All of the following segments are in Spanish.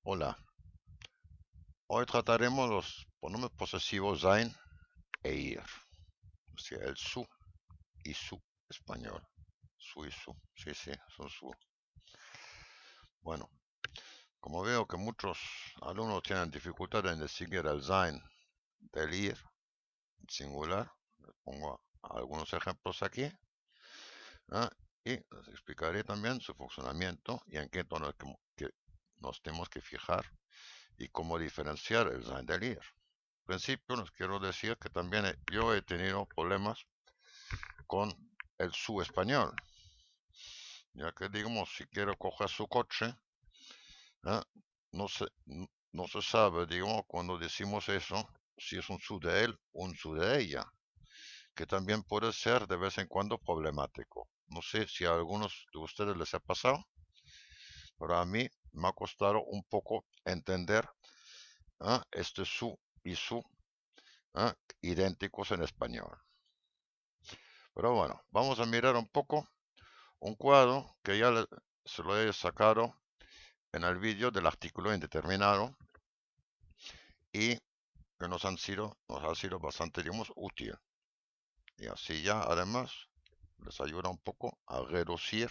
Hola, hoy trataremos los pronombres posesivos sein e ir, o sea, el su y su español. Su y su, sí, sí, son su. Bueno, como veo que muchos alumnos tienen dificultad en distinguir el sein del ir singular, les pongo algunos ejemplos aquí, ¿ah? Y les explicaré también su funcionamiento y en qué tono que nos tenemos que fijar y cómo diferenciar el sein del ir. Principio les quiero decir que también yo he tenido problemas con el su español, ya que digamos si quiero coger su coche, ¿eh? no se, no se sabe, digamos, cuando decimos eso, si es un su de él o un su de ella, que también puede ser de vez en cuando problemático. No sé si a algunos de ustedes les ha pasado, pero a mí me ha costado un poco entender este su y su ¿eh? idénticos en español. Pero bueno, vamos a mirar un poco un cuadro que ya se lo he sacado en el vídeo del artículo indeterminado y que nos ha sido bastante, digamos, útil. Y así ya, además, les ayuda un poco a reducir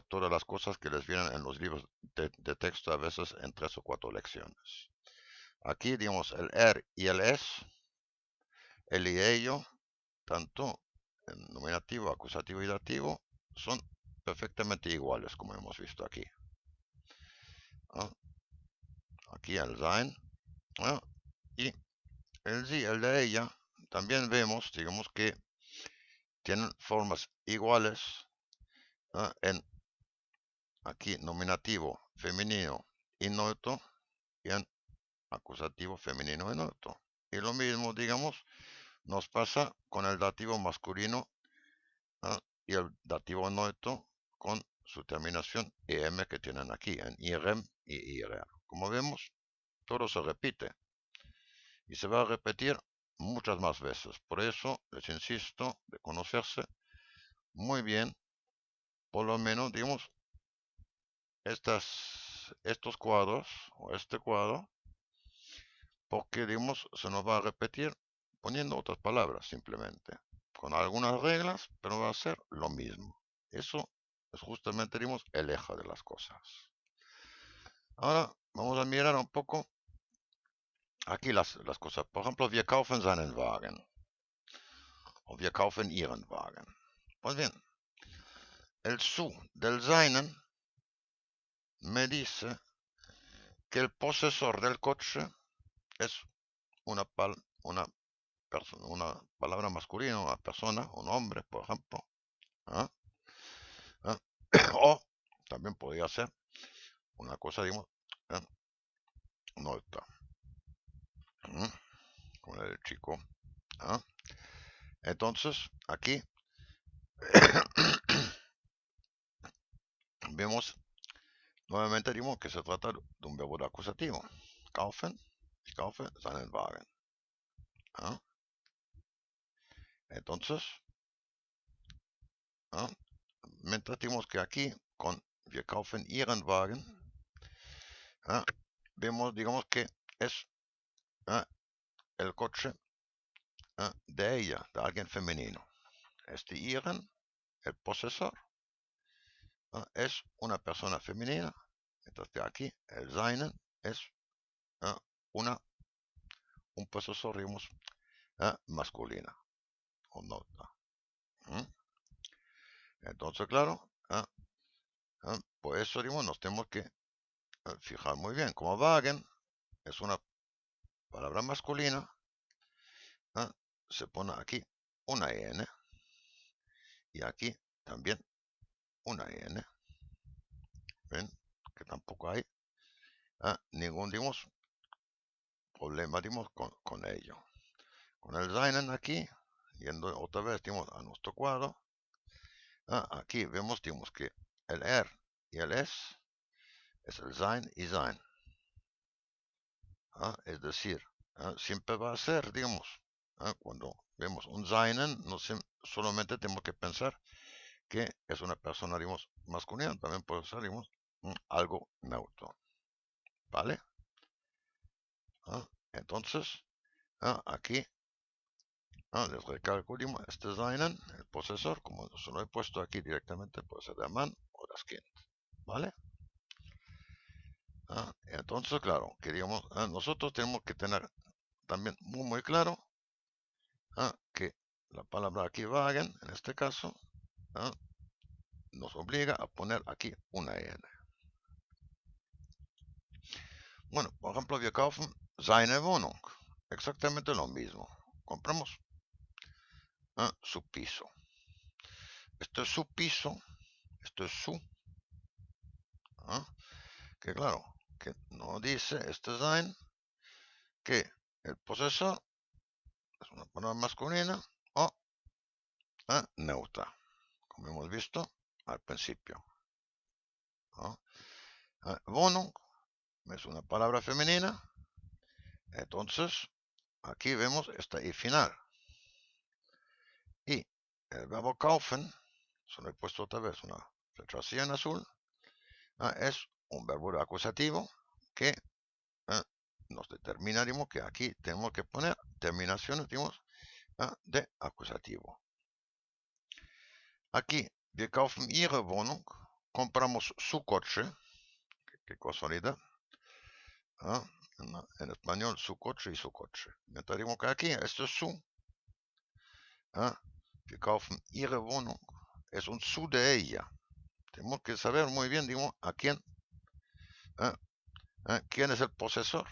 todas las cosas que les vienen en los libros de texto a veces en 3 o 4 lecciones. Aquí, digamos, el er y el es, el y ello, tanto en nominativo, acusativo y dativo, son perfectamente iguales, como hemos visto aquí. ¿Ah? Aquí el sein, ¿ah? Y el sí, el de ella, también vemos, digamos que tienen formas iguales, en aquí nominativo femenino y neutro y en acusativo femenino y neutro. Y lo mismo, digamos, nos pasa con el dativo masculino, y el dativo neutro con su terminación em que tienen aquí en irem y irer. Como vemos, todo se repite y se va a repetir muchas más veces. Por eso les insisto de conocerse muy bien, por lo menos, digamos, estos cuadros o este cuadro, porque, digamos, se nos va a repetir poniendo otras palabras simplemente, con algunas reglas, pero va a ser lo mismo. Eso es justamente, digamos, el eje de las cosas. Ahora vamos a mirar un poco aquí las cosas. Por ejemplo, wir kaufen seinen Wagen o wir kaufen ihren Wagen. Pues bien, el su del seinen me dice que el posesor del coche es una, una, una palabra masculina, una persona, un hombre, por ejemplo. ¿Ah? ¿Ah? O también podría ser una cosa, digamos, ¿eh? Neutra. ¿Mm? Con el chico. ¿Ah? Entonces, aquí vemos nuevamente, digamos, que se trata de un verbo de acusativo. Kaufen, ich kaufe seinen Wagen. ¿Ah? Entonces, ¿ah? mientras digamos que aquí con wir kaufen ihren Wagen, ¿ah? vemos, digamos que es, ¿ah? el coche, de ella, de alguien femenino. Este ihren, el posesor, es una persona femenina. Entonces aquí el seinen es, ¿ah? una, un posesor, digamos, masculina o nota. ¿Mm? Entonces, claro, por eso, digamos, nos tenemos que fijar muy bien. Como Wagen es una palabra masculina, ¿ah? se pone aquí una N y aquí también una N. ¿Ven? Que tampoco hay ningún, digamos, problema, digamos, con ello. Con el seinen aquí, yendo otra vez, digamos, a nuestro cuadro, aquí vemos, digamos, que el er y el es el sein y sein. Es decir, siempre va a ser, digamos, cuando vemos un seinen, no solamente tenemos que pensar que es una persona, digamos, masculina, también puede ser, digamos, algo neutro. ¿vale? Entonces, aquí les recalco este seinen, el posesor, como se lo he puesto aquí directamente, puede ser der Mann o das Kind, ¿vale? Entonces, claro, nosotros tenemos que tener también muy claro que la palabra aquí wagen, en este caso, nos obliga a poner aquí una N. Bueno, por ejemplo, wir kaufen seine Wohnung. Exactamente lo mismo. Compramos su piso. Esto es su piso. Esto es su. Que claro, que no dice este sein que el posesor es una palabra masculina o neutra, como hemos visto al principio. Wohnung es una palabra femenina. Entonces, aquí vemos esta I final. Y el verbo kaufen, solo he puesto otra vez una letra en azul, es un verbo acusativo que nos determina, que aquí tenemos que poner terminaciones, de acusativo. Aquí, wir kaufen ihre Wohnung, compramos su coche, qué casualidad, en español su coche y su coche. Mientras digo que aquí, esto es su, wir kaufen ihre Wohnung, es un su de ella. Tenemos que saber muy bien, a quién es el posesor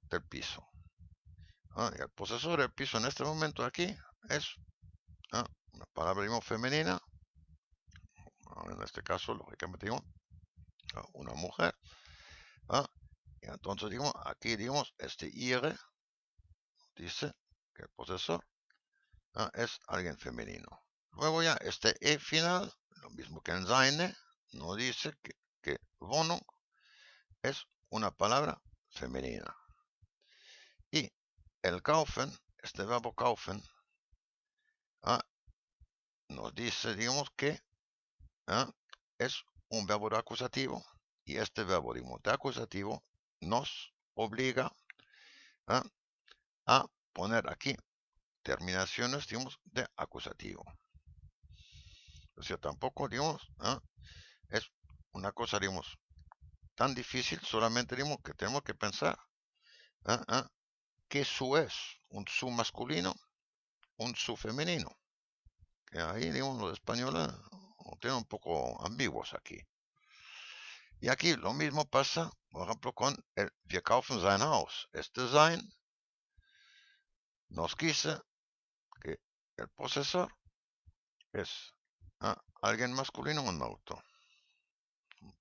del piso. Y el posesor del piso en este momento aquí es una palabra, femenina. En este caso, lógicamente, una mujer. Y entonces, aquí, este ihre dice que el posesor es alguien femenino. Luego ya, este e final, lo mismo que en seine, nos dice que Wohnung es una palabra femenina. Y el kaufen, este verbo kaufen, nos dice, que es un verbo de acusativo, y este verbo de acusativo nos obliga a poner aquí terminaciones, de acusativo. O sea, tampoco, es una cosa, tan difícil, solamente, que tenemos que pensar qué su es, un su masculino, un su femenino. Que ahí, los españoles lo tienen un poco ambiguos aquí. Y aquí lo mismo pasa, por ejemplo, con el wir kaufen sein Haus. Este sein nos dice que el posesor es alguien masculino o neutro.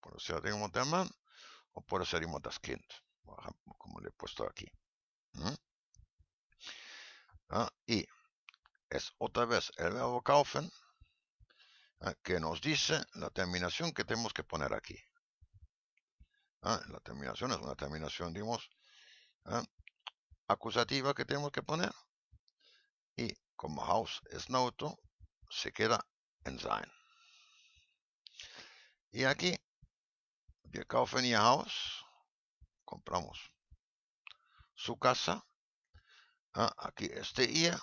Puede ser, der Mann o puede ser, das Kind, por ejemplo, como le he puesto aquí. Y es otra vez el verbo kaufen que nos dice la terminación que tenemos que poner aquí. La terminación es una terminación, acusativa que tenemos que poner. Y como Haus es neutro, se queda en sein. Y aquí, wir kaufen ihr Haus, compramos su casa. Aquí este ihr,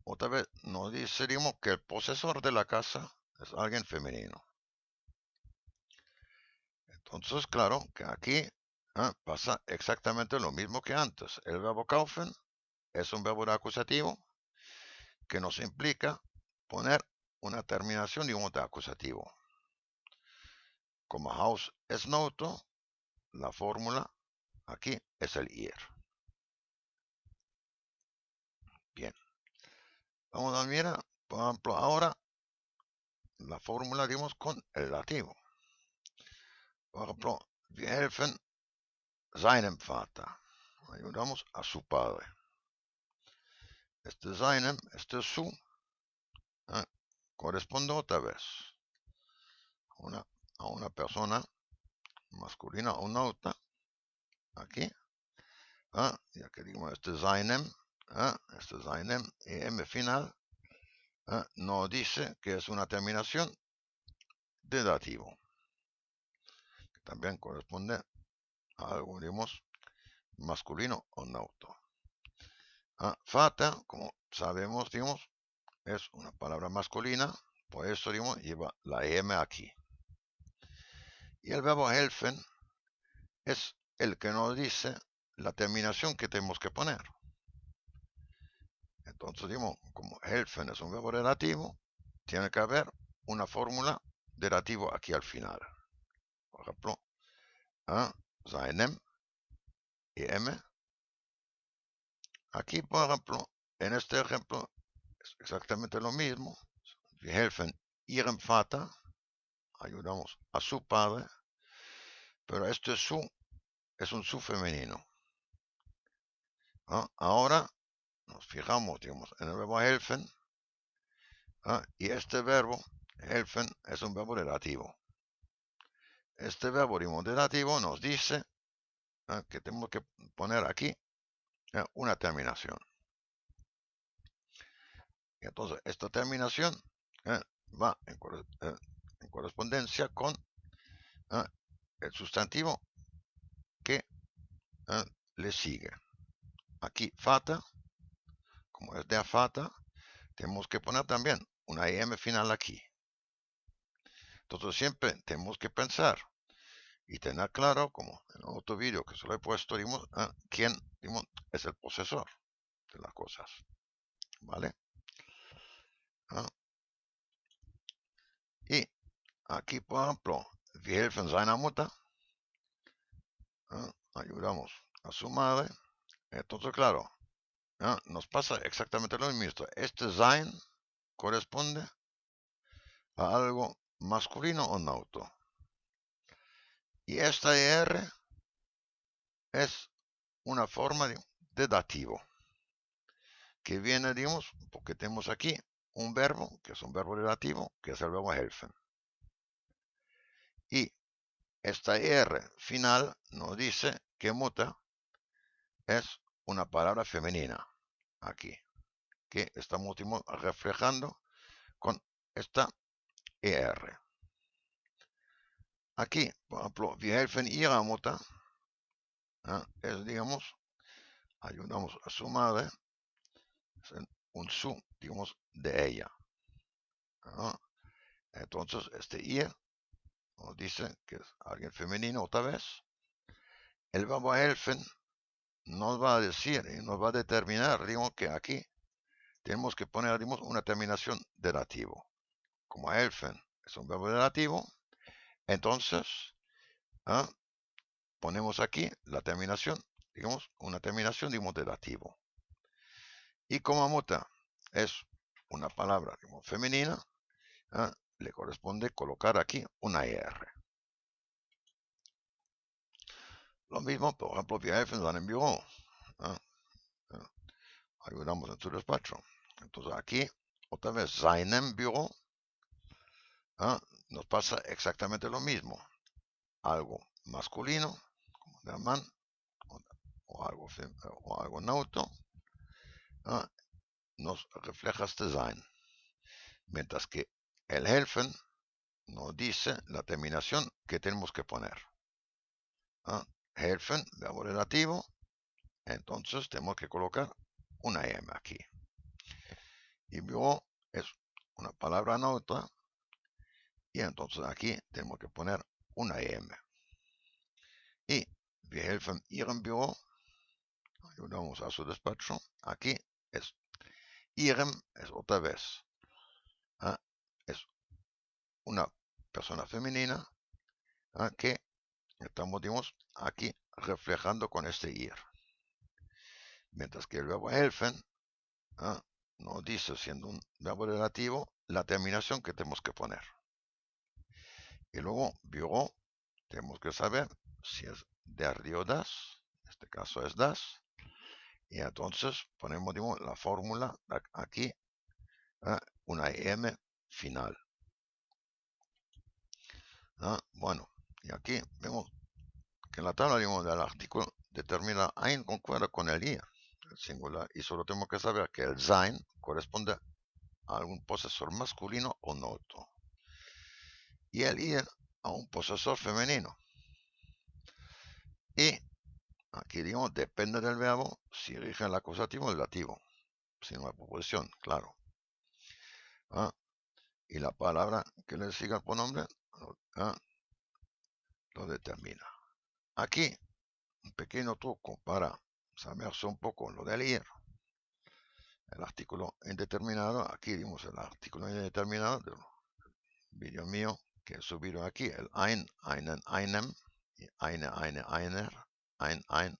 otra vez nos dice, que el posesor de la casa es alguien femenino. Entonces, claro, que aquí pasa exactamente lo mismo que antes. El verbo kaufen es un verbo de acusativo que nos implica poner una terminación, de acusativo. Como Haus es neutro, la fórmula aquí es el ir. Bien. Vamos a mirar, por ejemplo, ahora la fórmula, con el dativo. Por ejemplo, wir helfen seinem Vater. Ayudamos a su padre. Este seinem, este su, corresponde otra vez a una persona masculina o neutra. Aquí, ya que este seinem, y M final, nos dice que es una terminación de dativo, que también corresponde algo, digamos, masculino o neutro. Fata, como sabemos, digamos, es una palabra masculina, por eso, digamos, lleva la M aquí. Y el verbo helfen es el que nos dice la terminación que tenemos que poner. Entonces, digamos, como helfen es un verbo relativo, tiene que haber una fórmula de relativo aquí al final. Por ejemplo, seinem y M. Aquí, por ejemplo, en este ejemplo, es exactamente lo mismo. Wir helfen ihrem Vater, ayudamos a su padre, pero este su es un su femenino. Ahora nos fijamos, digamos, en el verbo helfen, y este verbo, helfen, es un verbo relativo. Este verbo, digamos, relativo nos dice que tenemos que poner aquí una terminación. Y entonces, esta terminación va en correspondencia con el sustantivo que le sigue. Aquí, fata, como es de fata, tenemos que poner también una EM final aquí. Entonces, siempre tenemos que pensar y tener claro, como en otro vídeo que se lo he puesto, digamos, quién, digamos, es el posesor de las cosas. ¿Vale? Y aquí, por ejemplo, wir helfen seiner Mutter, ayudamos a su madre. Entonces, claro, nos pasa exactamente lo mismo. Este sein corresponde a algo masculino o neutro. Y esta ER es una forma de dativo, que viene, digamos, porque tenemos aquí un verbo, que es un verbo relativo, que es el verbo helfen. Y esta ER final nos dice que muta es una palabra femenina, aquí, que estamos reflejando con esta ER. Aquí, por ejemplo, wir helfen ihrer Mutter, es, digamos, ayudamos a su madre, es un su, digamos, de ella. Entonces, este ihr nos dice que es alguien femenino otra vez. El verbo helfen nos va a decir y nos va a determinar, digamos, que aquí tenemos que poner, digamos, una terminación de dativo. Como helfen es un verbo de dativo, entonces ponemos aquí la terminación, digamos, una terminación, digamos, de dativo. Y como muta es una palabra, digamos, femenina, le corresponde colocar aquí una ER. Lo mismo, por ejemplo, wir helfen seinem Büro. Ayudamos en su despacho. Entonces aquí, otra vez, seinem Büro, nos pasa exactamente lo mismo. Algo masculino, como der Mann, o algo neutro, nos refleja este sein. Mientras que el helfen nos dice la terminación que tenemos que poner. Helfen, verbo relativo, entonces tenemos que colocar una M aquí. Y Büro es una palabra neutra, y entonces aquí tenemos que poner una M. Y wir helfen ihrem Büro, ayudamos a su despacho, aquí es ihrem, es otra vez, es una persona femenina que estamos, digamos, aquí reflejando con este ir. Mientras que el verbo helfen nos dice, siendo un verbo relativo, la terminación que tenemos que poner. Y luego, Büro, tenemos que saber si es der o das, en este caso es das, y entonces ponemos, digamos, la fórmula aquí, una M final. Bueno, y aquí vemos que la tabla, digamos, del artículo determina ein concuerda con el ir, el singular, y solo tenemos que saber que el sein corresponde a algún posesor masculino o neutro, y el ir a un posesor femenino. Y aquí digamos, depende del verbo, si rige el acusativo o el dativo, sin una proposición, claro. ¿Ah? Y la palabra que le siga el pronombre lo determina. Aquí, un pequeño truco para saberse un poco lo del ir. El artículo indeterminado, aquí dimos el artículo indeterminado del vídeo mío que he subido aquí, el ein, einen, einem, y eine, einer,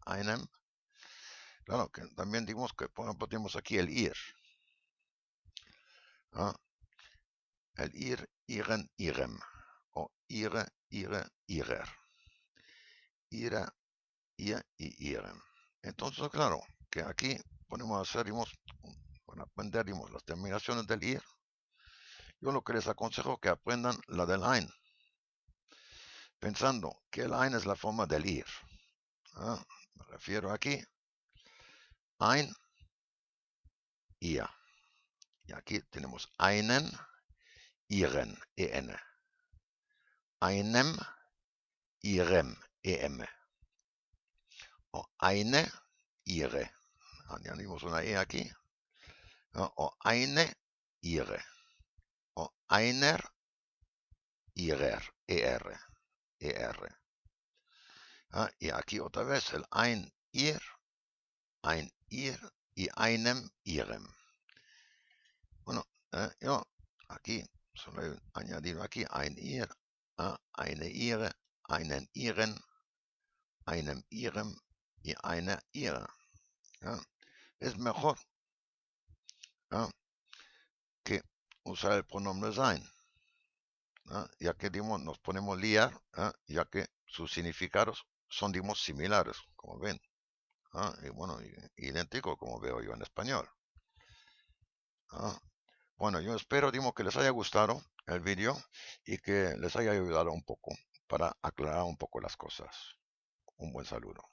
einem. Claro que también dimos que, por ejemplo, tenemos aquí el ir. ¿Ah? El ir, iren, irem. O ire, irer. Ira, ir y irem. Entonces, claro, que aquí ponemos a hacer, para aprender las terminaciones del ir. Yo lo que les aconsejo que aprendan la del ein, pensando que el ein es la forma del ir. Me refiero aquí, ein, ir. Y aquí tenemos einen, iren, en. Einem, irem, em. O eine, ihre. Añadimos una e aquí. O eine, ihre. O einer, ihrer, er. Y aquí otra vez el ein ir y einem, irem. Bueno, yo aquí solo he añadido aquí ein ir, eine ihre, einen ihren, einem irem y eine ihre. Es mejor que usar el pronombre sein, ya que nos ponemos liar, ya que sus significados son similares, como ven. Y bueno, idéntico como veo yo en español. Bueno, yo espero que les haya gustado el vídeo y que les haya ayudado un poco para aclarar un poco las cosas. Un buen saludo.